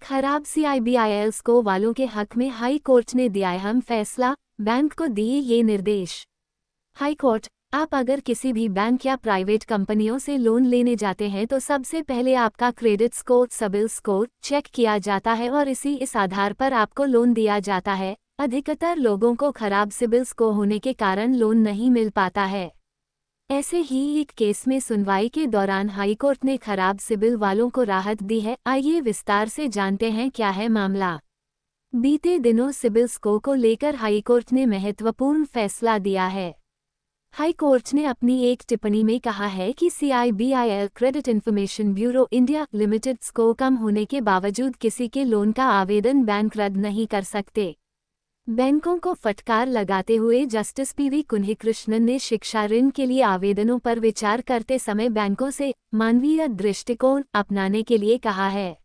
खराब सीआईबीआईएल स्कोर वालों के हक में हाई कोर्ट ने दिया अहम फैसला, बैंक को दिए ये निर्देश। हाई कोर्ट, आप अगर किसी भी बैंक या प्राइवेट कंपनियों से लोन लेने जाते हैं तो सबसे पहले आपका credit score, CIBIL score check किया जाता है और इस आधार पर आपको लोन दिया जाता है। अधिकतर लोगों को खराब सिबिल स्कोर होने के कारण लोन नहीं मिल पाता है। ऐसे ही एक केस में सुनवाई के दौरान हाईकोर्ट ने खराब सिबिल वालों को राहत दी है। आइए विस्तार से जानते हैं क्या है मामला। बीते दिनों सिबिल स्कोर को लेकर हाईकोर्ट ने महत्वपूर्ण फैसला दिया है। हाईकोर्ट ने अपनी एक टिप्पणी में कहा है कि CIBIL credit information bureau India limited score कम होने के बावजूद किसी के लोन का आवेदन बैंक रद्द नहीं कर सकते। बैंकों को फटकार लगाते हुए जस्टिस पीवी कुन्हीकृष्णन ने शिक्षा ऋण के लिए आवेदनों पर विचार करते समय बैंकों से मानवीय दृष्टिकोण अपनाने के लिए कहा है।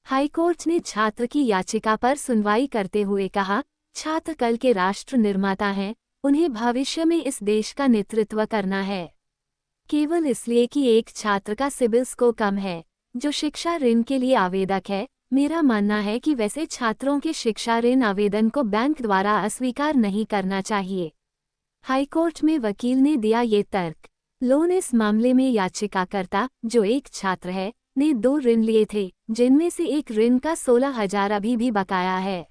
हाईकोर्ट ने छात्र की याचिका पर सुनवाई करते हुए कहा, छात्र कल के राष्ट्र निर्माता हैं, उन्हें भविष्य में इस देश का नेतृत्व करना है। केवल इसलिए कि एक छात्र का सिबिल स्कोर कम है, जो शिक्षा ऋण के लिए आवेदक है, मेरा मानना है कि वैसे छात्रों के शिक्षा ऋण आवेदन को बैंक द्वारा अस्वीकार नहीं करना चाहिए। हाईकोर्ट में वकील ने दिया ये तर्क। लोन इस मामले में याचिकाकर्ता, जो एक छात्र है, ने 2 ऋण लिए थे, जिनमें से एक ऋण का 16,000 अभी भी बकाया है।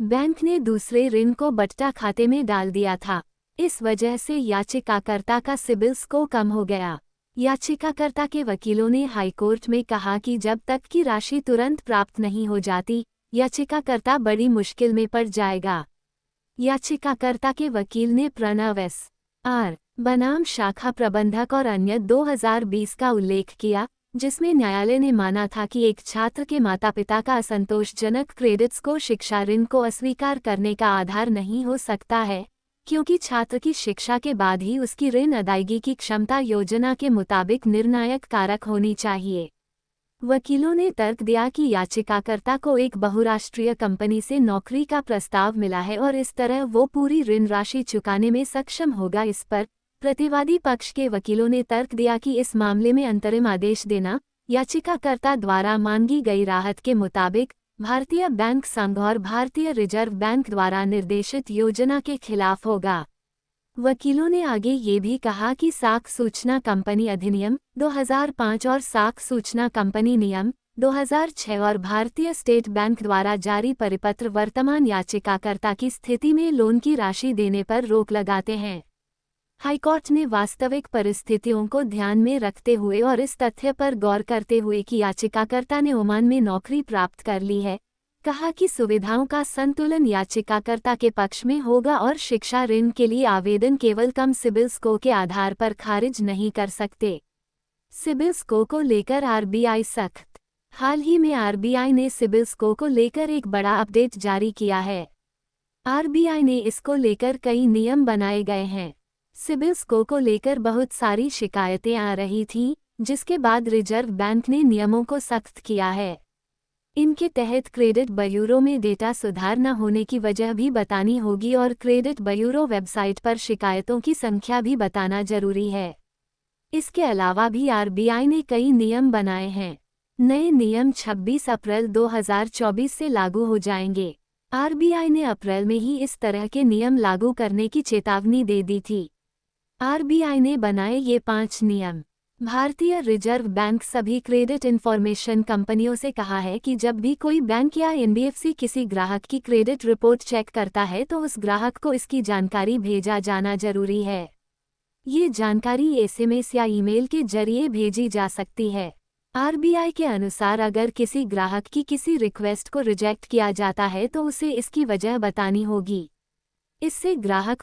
बैंक ने दूसरे ऋण को बट्टा खाते में डाल दिया था। इस वजह से याचिकाकर्ता का सिबिल स्कोर कम हो गया। याचिकाकर्ता के वकीलों ने हाईकोर्ट में कहा कि जब तक की राशि तुरंत प्राप्त नहीं हो जाती, याचिकाकर्ता बड़ी मुश्किल में पड़ जाएगा। याचिकाकर्ता के वकील ने प्रणव एस.आर. बनाम शाखा प्रबंधक और अन्य 2020 का उल्लेख किया, जिसमें न्यायालय ने माना था कि एक छात्र के माता-पिता का असंतोषजनक क्रेडिट स्कोर शिक्षा ऋण को अस्वीकार करने का आधार नहीं हो सकता है, क्योंकि छात्र की शिक्षा के बाद ही उसकी ऋण अदायगी की क्षमता योजना के मुताबिक निर्णायक कारक होनी चाहिए। वकीलों ने तर्क दिया कि याचिकाकर्ता को एक बहुराष्ट्रीय कंपनी से नौकरी का प्रस्ताव मिला है और इस तरह वो पूरी ऋण राशि चुकाने में सक्षम होगा। इस पर प्रतिवादी पक्ष के वकीलों ने तर्क दिया कि इस मामले में अंतरिम आदेश देना याचिकाकर्ता द्वारा मांगी गई राहत के मुताबिक भारतीय बैंक संघ और भारतीय रिजर्व बैंक द्वारा निर्देशित योजना के खिलाफ होगा। वकीलों ने आगे ये भी कहा कि साख सूचना कंपनी अधिनियम 2005 और साख सूचना कंपनी नियम 2006 और भारतीय स्टेट बैंक द्वारा जारी परिपत्र वर्तमान याचिकाकर्ता की स्थिति में लोन की राशि देने पर रोक लगाते हैं। हाईकोर्ट ने वास्तविक परिस्थितियों को ध्यान में रखते हुए और इस तथ्य पर गौर करते हुए कि याचिकाकर्ता ने ओमान में नौकरी प्राप्त कर ली है, कहा कि सुविधाओं का संतुलन याचिकाकर्ता के पक्ष में होगा और शिक्षा ऋण के लिए आवेदन केवल कम सिबिल स्कोर के आधार पर खारिज नहीं कर सकते। सिबिल स्कोर को लेकर आरबीआई सख्त। हाल ही में आरबीआई ने सिबिल स्कोर को लेकर एक बड़ा अपडेट जारी किया है। आरबीआई ने इसको लेकर कई नियम बनाए गए हैं। सिबिल स्कोर को लेकर बहुत सारी शिकायतें आ रही थीं, जिसके बाद रिजर्व बैंक ने नियमों को सख्त किया है। इनके तहत क्रेडिट ब्यूरो में डेटा सुधार न होने की वजह भी बतानी होगी और क्रेडिट ब्यूरो वेबसाइट पर शिकायतों की संख्या भी बताना जरूरी है। इसके अलावा भी आरबीआई ने कई नियम बनाए हैं। नए नियम 26 अप्रैल 2024 से लागू हो जाएंगे। आरबीआई ने अप्रैल में ही इस तरह के नियम लागू करने की चेतावनी दे दी थी। आरबीआई ने बनाए ये 5 नियम। भारतीय रिजर्व बैंक सभी क्रेडिट इंफॉर्मेशन कंपनियों से कहा है कि जब भी कोई बैंक या एनबीएफसी किसी ग्राहक की क्रेडिट रिपोर्ट चेक करता है तो उस ग्राहक को इसकी जानकारी भेजा जाना जरूरी है। ये जानकारी एसएमएस या ईमेल के जरिए भेजी जा सकती है। आरबीआई के अनुसार अगर किसी ग्राहक की किसी रिक्वेस्ट को रिजेक्ट किया जाता है तो उसे इसकी वजह बतानी होगी। इससे ग्राहक